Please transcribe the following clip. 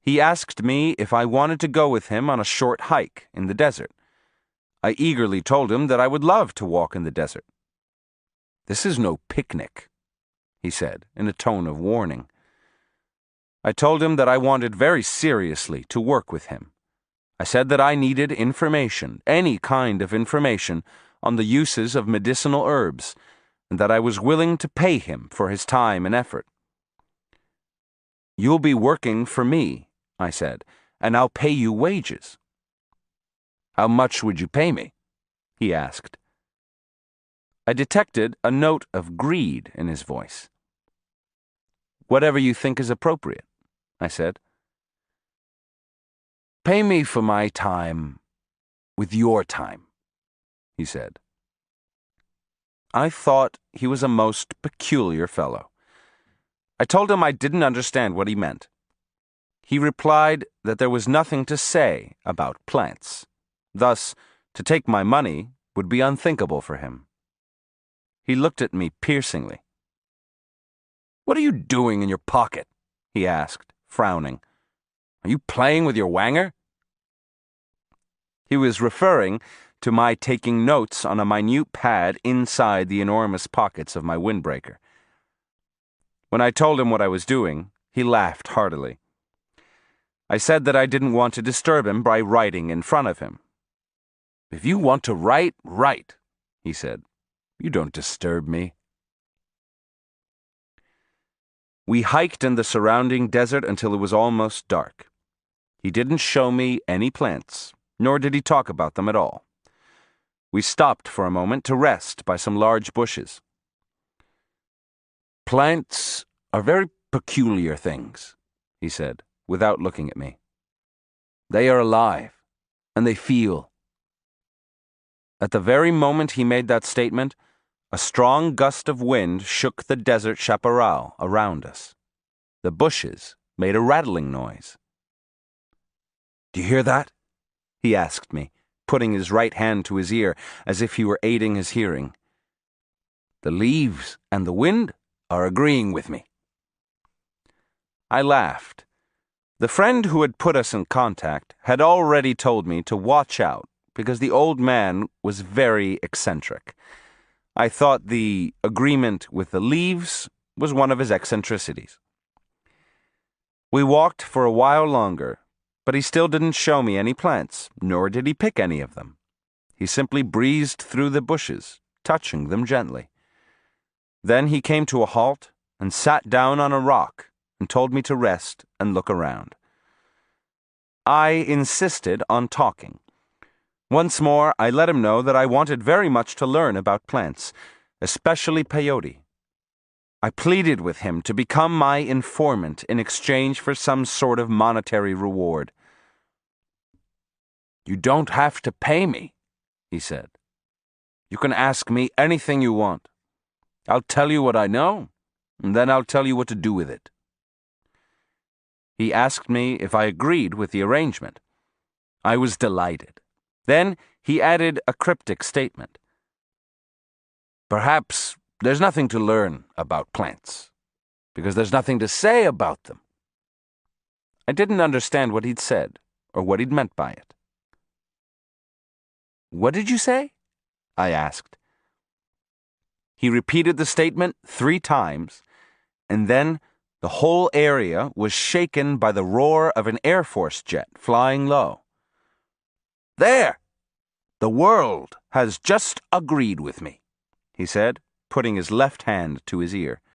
He asked me if I wanted to go with him on a short hike in the desert. I eagerly told him that I would love to walk in the desert. "This is no picnic," he said in a tone of warning. I told him that I wanted very seriously to work with him. I said that I needed information, any kind of information, on the uses of medicinal herbs, and that I was willing to pay him for his time and effort. "You'll be working for me," I said, "and I'll pay you wages." "How much would you pay me?" he asked. I detected a note of greed in his voice. "Whatever you think is appropriate," I said. "Pay me for my time with your time," he said. I thought he was a most peculiar fellow. I told him I didn't understand what he meant. He replied that there was nothing to say about plants. Thus, to take my money would be unthinkable for him. He looked at me piercingly. "What are you doing in your pocket?" he asked, frowning. "Are you playing with your wanger?" He was referring to my taking notes on a minute pad inside the enormous pockets of my windbreaker. When I told him what I was doing, he laughed heartily. I said that I didn't want to disturb him by writing in front of him. "If you want to write, write," he said. "You don't disturb me." We hiked in the surrounding desert until it was almost dark. He didn't show me any plants, nor did he talk about them at all. We stopped for a moment to rest by some large bushes. "Plants are very peculiar things," he said, without looking at me. "They are alive, and they feel." At the very moment he made that statement, a strong gust of wind shook the desert chaparral around us. The bushes made a rattling noise. "Do you hear that?" he asked me, putting his right hand to his ear as if he were aiding his hearing. "The leaves and the wind are agreeing with me." I laughed. The friend who had put us in contact had already told me to watch out because the old man was very eccentric. I thought the agreement with the leaves was one of his eccentricities. We walked for a while longer, but he still didn't show me any plants, nor did he pick any of them. He simply breezed through the bushes, touching them gently. Then he came to a halt and sat down on a rock and told me to rest and look around. I insisted on talking. Once more, I let him know that I wanted very much to learn about plants, especially peyote. I pleaded with him to become my informant in exchange for some sort of monetary reward. "You don't have to pay me," he said. "You can ask me anything you want. I'll tell you what I know, and then I'll tell you what to do with it." He asked me if I agreed with the arrangement. I was delighted. Then he added a cryptic statement. "Perhaps there's nothing to learn about plants, because there's nothing to say about them." I didn't understand what he'd said, or what he'd meant by it. "What did you say?" I asked. He repeated the statement 3 times, and then the whole area was shaken by the roar of an Air Force jet flying low. "There! The world has just agreed with me," he said, putting his left hand to his ear.